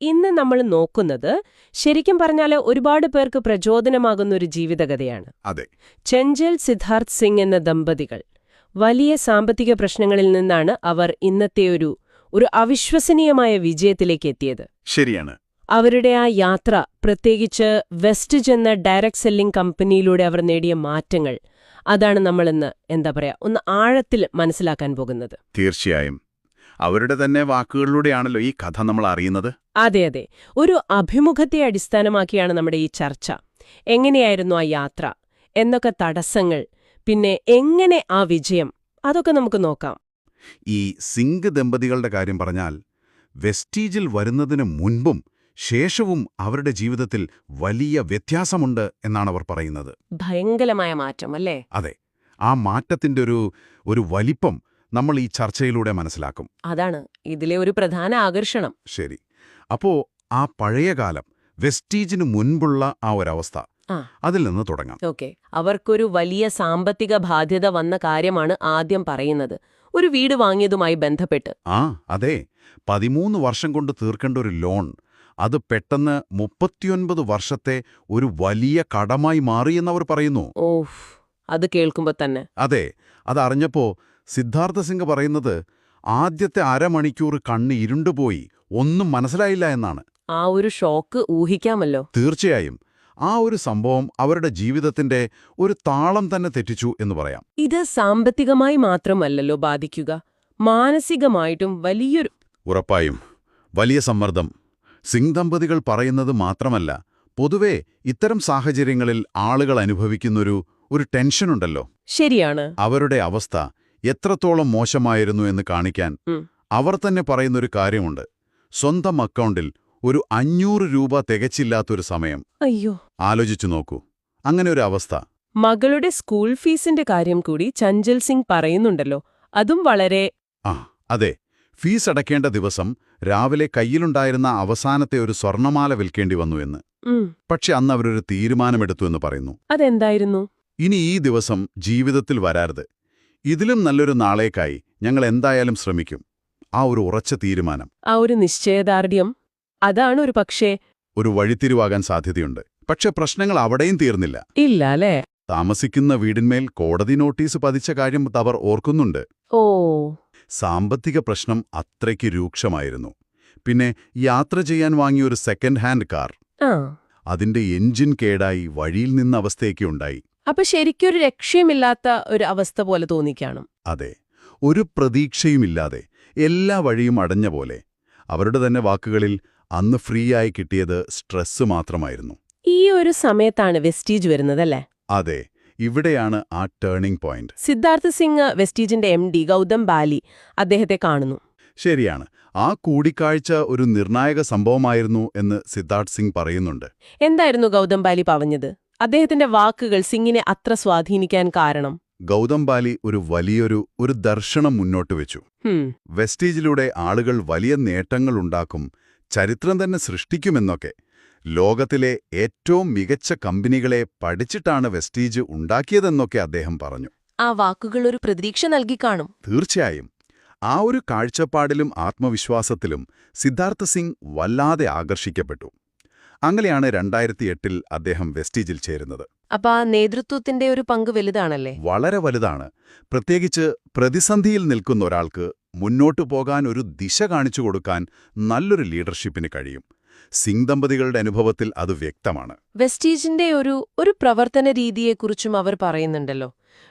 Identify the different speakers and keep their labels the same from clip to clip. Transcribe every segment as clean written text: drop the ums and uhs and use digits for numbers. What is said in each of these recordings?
Speaker 1: ഇന്ന് നമ്മൾ നോക്കുന്നത് ശരിക്കും പറഞ്ഞാൽ ഒരുപാട് പേർക്ക് പ്രചോദനമാകുന്ന ഒരു ജീവിതകഥയാണ്.
Speaker 2: അതെ.
Speaker 1: ചെഞ്ചൽ സിദ്ധാർത്ഥ് സിംഗ് എന്ന ദമ്പതികൾ വലിയ സാമ്പത്തിക പ്രശ്നങ്ങളിൽ നിന്നാണ് അവർ ഇന്നത്തെ ഒരു അവിശ്വസനീയമായ വിജയത്തിലേക്ക് എത്തിയത്.
Speaker 2: ശരിയാണ്.
Speaker 1: അവരുടെ ആ യാത്ര, പ്രത്യേകിച്ച് വെസ്റ്റ്ജ് എന്ന ഡയറക്ട് സെല്ലിംഗ് കമ്പനിയിലൂടെ അവർ നേടിയ മാറ്റങ്ങൾ, അതാണ് നമ്മളിന്ന് ഒന്ന് ആഴത്തിൽ മനസ്സിലാക്കാൻ പോകുന്നത്.
Speaker 2: തീർച്ചയായും. അവരുടെ തന്നെ വാക്കുകളിലൂടെയാണല്ലോ ഈ കഥ നമ്മൾ അറിയുന്നത്.
Speaker 1: അതെ. ഒരു അഭിമുഖത്തെ അടിസ്ഥാനമാക്കിയാണ് നമ്മുടെ ഈ ചർച്ച. എങ്ങനെയായിരുന്നു ആ യാത്ര, എന്നൊക്കെ തടസ്സങ്ങൾ, പിന്നെ എങ്ങനെ ആ വിജയം, അതൊക്കെ നമുക്ക് നോക്കാം.
Speaker 2: ഈ സിംഗ് ദമ്പതികളുടെ കാര്യം പറഞ്ഞാൽ വെസ്റ്റീജിൽ വരുന്നതിന് മുൻപും ശേഷവും അവരുടെ ജീവിതത്തിൽ വലിയ വ്യത്യാസമുണ്ട് എന്നാണ് അവർ പറയുന്നത്.
Speaker 1: ഭയങ്കരമായ മാറ്റം, അല്ലേ?
Speaker 2: അതെ. ആ മാറ്റത്തിന്റെ ഒരു വലിപ്പം നമ്മൾ ഈ ചർച്ചയിലൂടെ മനസ്സിലാക്കും.
Speaker 1: അതാണ് ഇതിലെ ഒരു പ്രധാന ആകർഷണം.
Speaker 2: ശരി. അപ്പോ ആ പഴയകാലം, വെസ്റ്റീജിന് മുൻപുള്ള ആ ഒരവസ്ഥ, അതിൽ നിന്ന് തുടങ്ങാം.
Speaker 1: ഓക്കെ. അവർക്കൊരു വലിയ സാമ്പത്തിക ബാധ്യത വന്ന കാര്യമാണ് ആദ്യം പറയുന്നത്, ഒരു വീട് വാങ്ങിയതുമായി ബന്ധപ്പെട്ട്.
Speaker 2: അതെ. 13 വർഷം കൊണ്ട് തീർക്കേണ്ട ഒരു ലോൺ, അത് പെട്ടെന്ന് 39 വർഷത്തെ ഒരു വലിയ കടമായി മാറിയെന്നവർ പറയുന്നു.
Speaker 1: ഓഫ്, അത് കേൾക്കുമ്പോ തന്നെ.
Speaker 2: അതെ. അതറിഞ്ഞപ്പോ സിദ്ധാർത്ഥ സിംഗ് പറയുന്നത് ആദ്യത്തെ അരമണിക്കൂർ കണ്ണ് ഇരുണ്ടുപോയി, ഒന്നും മനസ്സിലായില്ല എന്നാണ്.
Speaker 1: ആ ഒരു ഷോക്ക് ഊഹിക്കാമല്ലോ.
Speaker 2: തീർച്ചയായും. ആ ഒരു സംഭവം അവരുടെ ജീവിതത്തിന്റെ ഒരു താളം തന്നെ തെറ്റിച്ചു എന്ന് പറയാം.
Speaker 1: ഇത് സാമ്പത്തികമായി മാത്രമല്ലല്ലോ ബാധിക്കുക, മാനസികമായിട്ടും വലിയൊരു.
Speaker 2: ഉറപ്പായും. വലിയ സമ്മർദ്ദം. സിംഗ് ദമ്പതികൾ പറയുന്നത് മാത്രമല്ല, പൊതുവെ ഇത്തരം സാഹചര്യങ്ങളിൽ ആളുകൾ അനുഭവിക്കുന്നൊരു ടെൻഷനുണ്ടല്ലോ.
Speaker 1: ശരിയാണ്.
Speaker 2: അവരുടെ അവസ്ഥ എത്രത്തോളം മോശമായിരുന്നു എന്ന് കാണിക്കാൻ അവർ തന്നെ പറയുന്നൊരു കാര്യമുണ്ട്. സ്വന്തം അക്കൗണ്ടിൽ ഒരു 500 രൂപ തികച്ചില്ലാത്തൊരു സമയം.
Speaker 1: അയ്യോ,
Speaker 2: ആലോചിച്ചു നോക്കൂ. അങ്ങനെ ഒരു അവസ്ഥ.
Speaker 1: മകളുടെ സ്കൂൾ ഫീസിന്റെ കാര്യം കൂടി ചഞ്ചൽ സിംഗ് പറയുന്നുണ്ടല്ലോ, അതും വളരെ.
Speaker 2: അതെ. ഫീസ് അടയ്ക്കേണ്ട ദിവസം രാവിലെ കയ്യിലുണ്ടായിരുന്ന അവസാനത്തെ ഒരു സ്വർണമാല വിൽക്കേണ്ടി വന്നു എന്ന്. പക്ഷെ അന്ന് അവരൊരു തീരുമാനമെടുത്തു എന്ന് പറയുന്നു.
Speaker 1: അതെന്തായിരുന്നു?
Speaker 2: ഇനി ഈ ദിവസം ജീവിതത്തിൽ വരാരുത്, ഇതിലും നല്ലൊരു നാളേക്കായി ഞങ്ങൾ എന്തായാലും ശ്രമിക്കും. ആ ഒരു ഉറച്ച തീരുമാനം,
Speaker 1: ആ ഒരു നിശ്ചയദാർഢ്യം, അതാണ് ഒരു
Speaker 2: വഴിത്തിരിവാകാൻ സാധ്യതയുണ്ട്. പക്ഷെ പ്രശ്നങ്ങൾ അവിടെയും തീർന്നില്ല.
Speaker 1: ഇല്ല അല്ലേ?
Speaker 2: താമസിക്കുന്ന വീടിന്മേൽ കോടതി നോട്ടീസ് പതിച്ച കാര്യം അവർ ഓർക്കുന്നുണ്ട്.
Speaker 1: ഓ.
Speaker 2: സാമ്പത്തിക പ്രശ്നം അത്രയ്ക്ക് രൂക്ഷമായിരുന്നു. പിന്നെ യാത്ര ചെയ്യാൻ വാങ്ങിയൊരു സെക്കൻഡ് ഹാൻഡ് കാർ, അതിന്റെ എഞ്ചിൻ കേടായി വഴിയിൽ നിന്ന അവസ്ഥയൊക്കെയുണ്ടായി.
Speaker 1: അപ്പൊ ശരിക്കൊരു രക്ഷയുമില്ലാത്ത ഒരു അവസ്ഥ പോലെ തോന്നിക്കാണും.
Speaker 2: അതെ. ഒരു പ്രതീക്ഷയുമില്ലാതെ എല്ലാ വഴിയും അടഞ്ഞ പോലെ. അവരുടെ തന്നെ വാക്കുകളിൽ അന്ന് ഫ്രീ ആയി കിട്ടിയത് സ്ട്രെസ് മാത്രമായിരുന്നു.
Speaker 1: ഈ ഒരു സമയത്താണ് വെസ്റ്റീജ് വരുന്നതല്ലേ?
Speaker 2: അതെ. ഇവിടെയാണ് ആ ടേണിംഗ് പോയിന്റ്.
Speaker 1: സിദ്ധാർത്ഥ സിംഗ് വെസ്റ്റീജിന്റെ MD ഗൗതം ബാലി അദ്ദേഹത്തെ കാണുന്നു.
Speaker 2: ശരിയാണ്. ആ കൂടിക്കാഴ്ച ഒരു നിർണായക സംഭവമായിരുന്നു എന്ന് സിദ്ധാർത്ഥ് സിംഗ് പറയുന്നുണ്ട്.
Speaker 1: എന്തായിരുന്നു ഗൗതം ബാലി പറഞ്ഞത്? അദ്ദേഹത്തിന്റെ വാക്കുകൾ സിംഗിനെ അത്ര സ്വാധീനിക്കാൻ കാരണം?
Speaker 2: ഗൗതം ബാലി ഒരു ദർശനം മുന്നോട്ട് വെച്ചു. വെസ്റ്റീജിലൂടെ ആളുകൾ വലിയ നേട്ടങ്ങളുണ്ടാക്കും, ചരിത്രം തന്നെ സൃഷ്ടിക്കുമെന്നൊക്കെ. ലോകത്തിലെ ഏറ്റവും മികച്ച കമ്പനികളെ പഠിച്ചിട്ടാണ് വെസ്റ്റീജ് ഉണ്ടാക്കിയതെന്നൊക്കെ അദ്ദേഹം പറഞ്ഞു.
Speaker 1: ആ വാക്കുകൾ ഒരു പ്രതീക്ഷ നൽകിക്കാണും.
Speaker 2: തീർച്ചയായും. ആ ഒരു കാഴ്ചപ്പാടിലും ആത്മവിശ്വാസത്തിലും സിദ്ധാർത്ഥ സിംഗ് വല്ലാതെ ആകർഷിക്കപ്പെട്ടു. അങ്ങനെയാണ് 2008 അദ്ദേഹം വെസ്റ്റീജിൽ ചേരുന്നത്.
Speaker 1: അപ്പൊ ആ നേതൃത്വത്തിന്റെ ഒരു പങ്ക് വലുതാണല്ലേ?
Speaker 2: വളരെ വലുതാണ്. പ്രത്യേകിച്ച് പ്രതിസന്ധിയിൽ നിൽക്കുന്ന ഒരാൾക്ക് മുന്നോട്ടു പോകാൻ ഒരു ദിശ കാണിച്ചു കൊടുക്കാൻ നല്ലൊരു ലീഡർഷിപ്പിന് കഴിയും. സിംഗ് ദമ്പതികളുടെ അനുഭവത്തിൽ അത് വ്യക്തമാണ്.
Speaker 1: വെസ്റ്റീജിന്റെ ഒരു പ്രവർത്തന രീതിയെക്കുറിച്ചും അവർ പറയുന്നുണ്ടല്ലോ,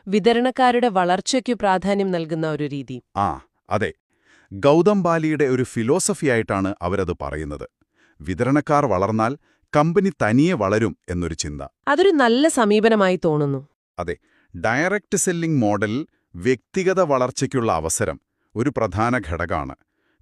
Speaker 1: വിതരണക്കാരുടെ വളർച്ചയ്ക്കു പ്രാധാന്യം നൽകുന്ന ഒരു രീതി.
Speaker 2: അതെ. ഗൗതം ബാലിയുടെ ഒരു ഫിലോസഫിയായിട്ടാണ് അവരത് പറയുന്നത്. വിതരണക്കാർ വളർന്നാൽ കമ്പനി തനിയെ വളരും എന്നൊരു ചിന്ത.
Speaker 1: അതൊരു നല്ല സമീപനമായി തോന്നുന്നു.
Speaker 2: അതെ. ഡയറക്റ്റ് സെല്ലിംഗ് മോഡൽ വ്യക്തിഗത വളർച്ചയ്ക്കുള്ള അവസരം ഒരു പ്രധാന ഘടകമാണ്.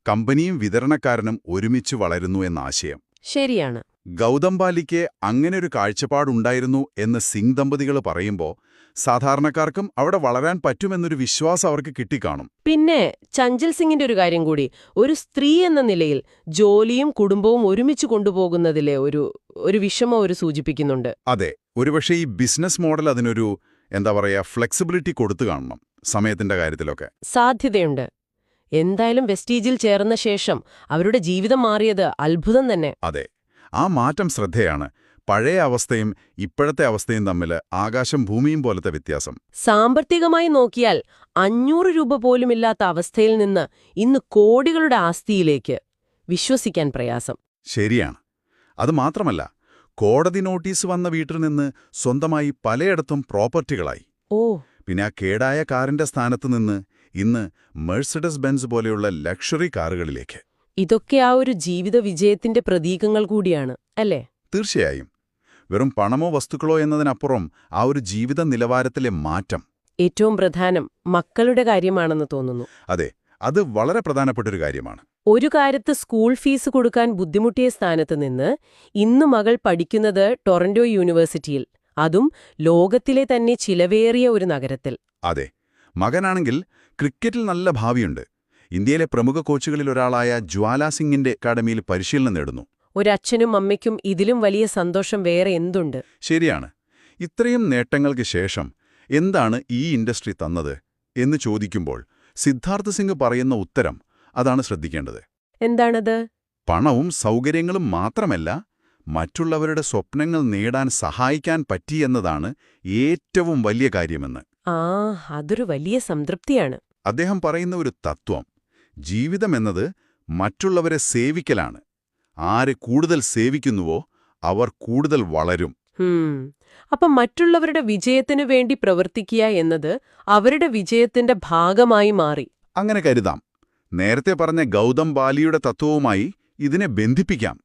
Speaker 2: കമ്പനിയും വിതരണക്കാരനും ഒരുമിച്ച് വളരുന്നു എന്ന ആശയം.
Speaker 1: ശരിയാണ്.
Speaker 2: ഗൗതം ബാലിക്ക് അങ്ങനെയൊരു കാഴ്ചപ്പാടുണ്ടായിരുന്നു എന്ന് സിംഗ് ദമ്പതികൾ പറയുമ്പോൾ സാധാരണക്കാർക്കും അവിടെ വളരാൻ പറ്റുമെന്നൊരു വിശ്വാസം അവർക്ക് കിട്ടിക്കാണും.
Speaker 1: പിന്നെ ചഞ്ചൽ സിംഗിന്റെ ഒരു കാര്യം കൂടി, ഒരു സ്ത്രീ എന്ന നിലയിൽ ജോലിയും കുടുംബവും ഒരുമിച്ച് കൊണ്ടുപോകുന്നതിലെ ഒരു വിഷമം സൂചിപ്പിക്കുന്നുണ്ട്.
Speaker 2: അതെ. ഒരുപക്ഷെ ഈ ബിസിനസ് മോഡൽ അതിനൊരു ഫ്ലെക്സിബിലിറ്റി കൊടുത്തു കാണണം, സമയത്തിന്റെ കാര്യത്തിലൊക്കെ.
Speaker 1: സാധ്യതയുണ്ട്. എന്തായാലും വെസ്റ്റീജിൽ ചേർന്ന ശേഷം അവരുടെ ജീവിതം മാറിയത് അത്ഭുതം തന്നെ.
Speaker 2: അതെ, ആ മാറ്റം ശ്രദ്ധേയാണ്. പഴയ അവസ്ഥയും ഇപ്പോഴത്തെ അവസ്ഥയും തമ്മിൽ ആകാശം ഭൂമിയും പോലത്തെ വ്യത്യാസം.
Speaker 1: സാമ്പത്തികമായി നോക്കിയാൽ 500 രൂപ പോലുമില്ലാത്ത അവസ്ഥയിൽ നിന്ന് ഇന്ന് കോടികളുടെ ആസ്തിയിലേക്ക്. വിശ്വസിക്കാൻ പ്രയാസം.
Speaker 2: ശരിയാണ്. അത് മാത്രമല്ല, കോടതി നോട്ടീസ് വന്ന വീട്ടിൽ നിന്ന് സ്വന്തമായി പലയിടത്തും പ്രോപ്പർട്ടികളായി.
Speaker 1: ഓ.
Speaker 2: പിന്നെ ആ കേടായ കാറിന്റെ സ്ഥാനത്ത് നിന്ന് ഇന്ന് മെഴ്സിഡസ് ബെൻസ് പോലെയുള്ള ലക്ഷറി കാറുകളിലേക്ക്.
Speaker 1: ഇതൊക്കെ ആ ഒരു ജീവിത വിജയത്തിന്റെ പ്രതീകങ്ങൾ കൂടിയാണ്, അല്ലേ?
Speaker 2: തീർച്ചയായും. വെറും പണമോ വസ്തുക്കളോ എന്നതിനപ്പുറം ആ ഒരു ജീവിത നിലവാരത്തിലെ മാറ്റം.
Speaker 1: ഏറ്റവും പ്രധാനം മക്കളുടെ കാര്യമാണെന്ന് തോന്നുന്നു.
Speaker 2: അതെ, അത് വളരെ പ്രധാനപ്പെട്ടൊരു കാര്യമാണ്.
Speaker 1: ഒരു കാലത്ത് സ്കൂൾ ഫീസ് കൊടുക്കാൻ ബുദ്ധിമുട്ടിയ സ്ഥാനത്ത് നിന്ന് ഇന്ന് മകൾ പഠിക്കുന്നത് ടൊറന്റോ യൂണിവേഴ്സിറ്റിയിൽ, അതും ലോകത്തിലെ തന്നെ ചിലവേറിയ ഒരു നഗരത്തിൽ.
Speaker 2: അതെ, മകനാണെങ്കിൽ ക്രിക്കറ്റിൽ നല്ല ഭാവിയുണ്ട്. ഇന്ത്യയിലെ പ്രമുഖ കോച്ചുകളിലൊരാളായ ജ്വാലാ സിംഗിന്റെ അക്കാഡമിയിൽ പരിശീലനം നേടുന്നു.
Speaker 1: ഒരച്ഛനും അമ്മയ്ക്കും ഇതിലും വലിയ സന്തോഷം വേറെ എന്തുണ്ട്?
Speaker 2: ശരിയാണ്. ഇത്രയും നേട്ടങ്ങൾക്ക് ശേഷം എന്താണ് ഈ ഇൻഡസ്ട്രി തന്നത് എന്ന് ചോദിക്കുമ്പോൾ സിദ്ധാർത്ഥ സിംഗ് പറയുന്ന ഉത്തരം അതാണ് ശ്രദ്ധിക്കേണ്ടത്.
Speaker 1: എന്താണത്?
Speaker 2: പണവും സൗകര്യങ്ങളും മാത്രമല്ല, മറ്റുള്ളവരുടെ സ്വപ്നങ്ങൾ നേടാൻ സഹായിക്കാൻ പറ്റിയെന്നതാണ് ഏറ്റവും വലിയ കാര്യമെന്ന്.
Speaker 1: അതൊരു വലിയ സംതൃപ്തിയാണ്.
Speaker 2: അദ്ദേഹം പറയുന്ന ഒരു തത്വം, ജീവിതമെന്നത് മറ്റുള്ളവരെ സേവിക്കലാണ്. ആര് കൂടുതൽ സേവിക്കുന്നുവോ അവർ കൂടുതൽ വളരും.
Speaker 1: അപ്പം മറ്റുള്ളവരുടെ വിജയത്തിനു വേണ്ടി പ്രവർത്തിക്കുക എന്നത് അവരുടെ വിജയത്തിന്റെ ഭാഗമായി മാറി.
Speaker 2: അങ്ങനെ കരുതാം. നേരത്തെ പറഞ്ഞ ഗൗതം ബാലിയുടെ തത്വവുമായി ഇതിനെ ബന്ധിപ്പിക്കാം.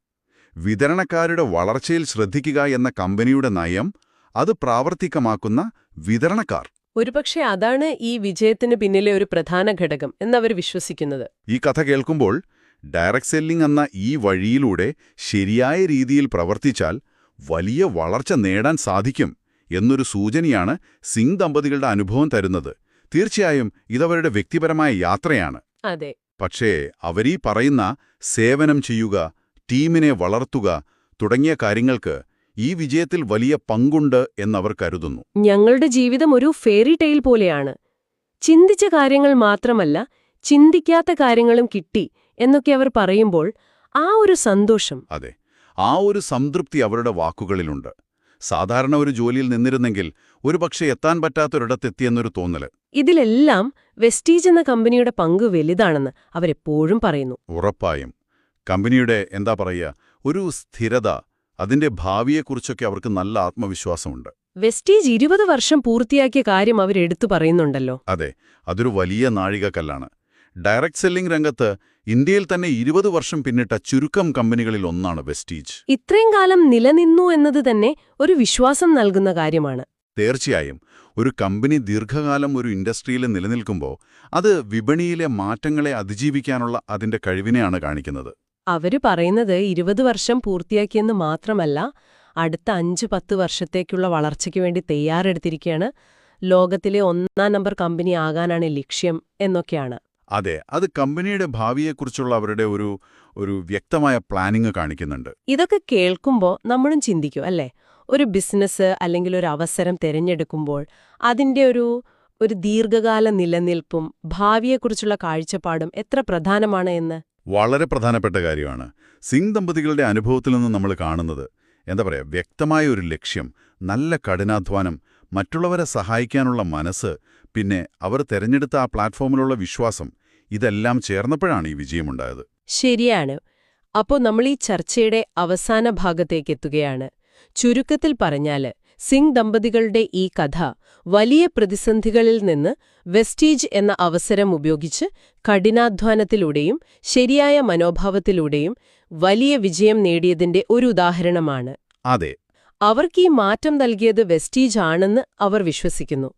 Speaker 2: വിതരണക്കാരുടെ വളർച്ചയിൽ ശ്രദ്ധിക്കുക എന്ന കമ്പനിയുടെ നയം, അത് പ്രാവർത്തികമാക്കുന്ന വിതരണക്കാർ.
Speaker 1: ഒരുപക്ഷെ അതാണ് ഈ വിജയത്തിന് പിന്നിലെ ഒരു പ്രധാന ഘടകം എന്നവർ വിശ്വസിക്കുന്നത്.
Speaker 2: ഈ കഥ കേൾക്കുമ്പോൾ ഡയറക്ട് സെല്ലിംഗ് എന്ന ഈ വഴിയിലൂടെ ശരിയായ രീതിയിൽ പ്രവർത്തിച്ചാൽ വലിയ വളർച്ച നേടാൻ സാധിക്കും എന്നൊരു സൂചനയാണ് സിംഗ് ദമ്പതികളുടെ അനുഭവം തരുന്നത്. തീർച്ചയായും ഇതവരുടെ വ്യക്തിപരമായ യാത്രയാണ്.
Speaker 1: അതെ.
Speaker 2: പക്ഷേ അവരീ പറയുന്ന സേവനം ചെയ്യുക, ടീമിനെ വളർത്തുക തുടങ്ങിയ കാര്യങ്ങൾക്ക് ഈ വിജയത്തിൽ വലിയ പങ്കുണ്ട് എന്നവർ കരുതുന്നു.
Speaker 1: ഞങ്ങളുടെ ജീവിതം ഒരു ഫെയറി ടെയിൽ പോലെയാണ്. ചിന്തിച്ച കാര്യങ്ങൾ മാത്രമല്ല, ചിന്തിക്കാത്ത കാര്യങ്ങളും കിട്ടി എന്നൊക്കെ അവർ പറയുമ്പോൾ ആ ഒരു സന്തോഷം.
Speaker 2: അതെ, ആ ഒരു സംതൃപ്തി അവരുടെ വാക്കുകളിലുണ്ട്. സാധാരണ ഒരു ജോലിയിൽ നിന്നിരുന്നെങ്കിൽ ഒരുപക്ഷെ എത്താൻ പറ്റാത്തൊരിടത്തെത്തിയെന്നൊരു തോന്നല്.
Speaker 1: ഇതിലെല്ലാം വെസ്റ്റീജ് എന്ന കമ്പനിയുടെ പങ്ക് വലുതാണെന്ന് അവരെപ്പോഴും പറയുന്നു.
Speaker 2: ഉറപ്പായും. കമ്പനിയുടെ എന്താ പറയുക, ഒരു സ്ഥിരത, അതിന്റെ ഭാവിയെക്കുറിച്ചൊക്കെ അവർക്ക് നല്ല ആത്മവിശ്വാസമുണ്ട്.
Speaker 1: വെസ്റ്റീജ് 20 വർഷം പൂർത്തിയാക്കിയ കാര്യം അവരെടുത്തു പറയുന്നുണ്ടല്ലോ.
Speaker 2: അതെ, അതൊരു വലിയ നാഴികക്കല്ലാണ്. ഡയറക്ട് സെല്ലിംഗ് രംഗത്ത് ഇന്ത്യയിൽ തന്നെ 20 വർഷം പിന്നിട്ട ചുരുക്കം കമ്പനികളിൽ ഒന്നാണ് വെസ്റ്റീജ്.
Speaker 1: ഇത്രയും കാലം നിലനിന്നു എന്നത് തന്നെ ഒരു വിശ്വാസം നൽകുന്ന കാര്യമാണ്.
Speaker 2: തീർച്ചയായും. ഒരു കമ്പനി ദീർഘകാലം ഒരു ഇൻഡസ്ട്രിയിൽ നിലനിൽക്കുമ്പോൾ അത് വിപണിയിലെ മാറ്റങ്ങളെ അതിജീവിക്കാനുള്ള അതിന്റെ കഴിവിനെയാണ് കാണിക്കുന്നത്.
Speaker 1: അവര് പറയുന്നത് 20 വർഷം പൂർത്തിയാക്കിയെന്ന് മാത്രമല്ല, അടുത്ത 5-10 വർഷത്തേക്കുള്ള വളർച്ചയ്ക്ക് വേണ്ടി തയ്യാറെടുത്തിരിക്കുകയാണ്. ലോകത്തിലെ 1-ാം നമ്പർ കമ്പനി ആകാനാണ് ലക്ഷ്യം എന്നൊക്കെയാണ്.
Speaker 2: അതെ, അത് കമ്പനിയുടെ ഭാവിയെക്കുറിച്ചുള്ള അവരുടെ ഒരു വ്യക്തമായ പ്ലാനിംഗ് കാണിക്കുന്നുണ്ട്.
Speaker 1: ഇതൊക്കെ കേൾക്കുമ്പോൾ നമ്മളും ചിന്തിക്കും, അല്ലേ? ഒരു ബിസിനസ് അല്ലെങ്കിൽ ഒരു അവസരം തിരഞ്ഞെടുക്കുമ്പോൾ അതിന്റെ ഒരു ദീർഘകാല നിലനിൽപ്പും ഭാവിയെക്കുറിച്ചുള്ള കാഴ്ചപ്പാടും എത്ര പ്രധാനമാണ് എന്ന്.
Speaker 2: വളരെ പ്രധാനപ്പെട്ട കാര്യമാണ്. സിംഗ് ദമ്പതികളുടെ അനുഭവത്തിൽ നിന്ന് നമ്മൾ കാണുന്നത് എന്താ പറയുക, വ്യക്തമായ ഒരു ലക്ഷ്യം, നല്ല കഠിനാധ്വാനം, മറ്റുള്ളവരെ സഹായിക്കാനുള്ള മനസ്സ്, പിന്നെ അവർ തെരഞ്ഞെടുത്ത ആ പ്ലാറ്റ്ഫോമിലുള്ള വിശ്വാസം, ഇതെല്ലാം ചേർന്നപ്പോഴാണ് ഈ വിജയമുണ്ടായത്.
Speaker 1: ശരിയാണ്. അപ്പോൾ നമ്മൾ ഈ ചർച്ചയുടെ അവസാന ഭാഗത്തേക്കെത്തുകയാണ്. ചുരുക്കത്തിൽ പറഞ്ഞാല് സിംഗ് ദമ്പതികളുടെ ഈ കഥ വലിയ പ്രതിസന്ധികളിൽ നിന്ന് വെസ്റ്റീജ് എന്ന അവസരം ഉപയോഗിച്ച് കഠിനാധ്വാനത്തിലൂടെയും ശരിയായ മനോഭാവത്തിലൂടെയും വലിയ വിജയം നേടിയതിന്റെ ഒരു ഉദാഹരണമാണ്.
Speaker 2: അതെ,
Speaker 1: അവർക്ക് ഈ മാറ്റം നൽകിയത് വെസ്റ്റീജ് ആണെന്ന് അവർ വിശ്വസിക്കുന്നു.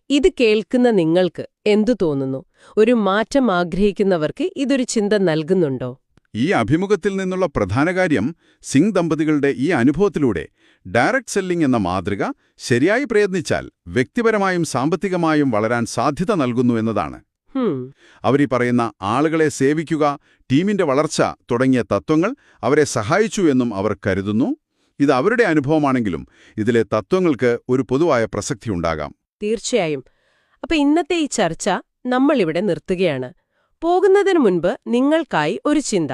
Speaker 1: ഇത് കേൾക്കുന്ന നിങ്ങൾക്ക് എന്തു തോന്നുന്നു? ഒരു മാറ്റം ആഗ്രഹിക്കുന്നവർക്ക് ഇതൊരു ചിന്ത നൽകുന്നുണ്ടോ?
Speaker 2: ഈ അഭിമുഖത്തിൽ നിന്നുള്ള പ്രധാന കാര്യം സിംഗ് ദമ്പതികളുടെ ഈ അനുഭവത്തിലൂടെ ഡയറക്ട് സെല്ലിംഗ് എന്ന മാതൃക ശരിയായി പ്രയത്നിച്ചാൽ വ്യക്തിപരമായും സാമ്പത്തികമായും വളരാൻ സാധ്യത നൽകുന്നു എന്നതാണ്. അവരീ പറയുന്ന ആളുകളെ സേവിക്കുക, ടീമിന്റെ വളർച്ച തുടങ്ങിയ തത്വങ്ങൾ അവരെ സഹായിച്ചു എന്നും അവർ കരുതുന്നു. ഇത് അവരുടെ അനുഭവമാണെങ്കിലും ഇതിലെ തത്വങ്ങൾക്ക് ഒരു പൊതുവായ പ്രസക്തിയുണ്ടാകാം.
Speaker 1: തീർച്ചയായും. അപ്പൊ ഇന്നത്തെ ഈ ചർച്ച നമ്മളിവിടെ നിർത്തുകയാണ്. പോകുന്നതിനു മുൻപ് നിങ്ങൾക്കായി ഒരു ചിന്ത.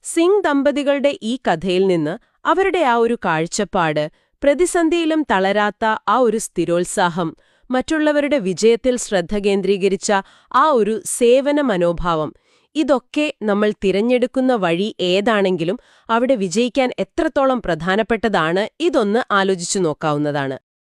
Speaker 1: സിംഗ് ദമ്പതികളുടെ ഈ കഥയിൽ നിന്ന് അവരുടെ ആ ഒരു കാഴ്ചപ്പാട്, പ്രതിസന്ധിയിലും തളരാത്ത ആ ഒരു സ്ഥിരോത്സാഹം, മറ്റുള്ളവരുടെ വിജയത്തിൽ ശ്രദ്ധ കേന്ദ്രീകരിച്ച ആ ഒരു സേവന മനോഭാവം, ഇതൊക്കെ നമ്മൾ തിരഞ്ഞെടുക്കുന്ന വഴി ഏതാണെങ്കിലും അവിടെ വിജയിക്കാൻ എത്രത്തോളം പ്രധാനപ്പെട്ടതാണ്, ഇതൊന്ന് ആലോചിച്ചു നോക്കാവുന്നതാണ്.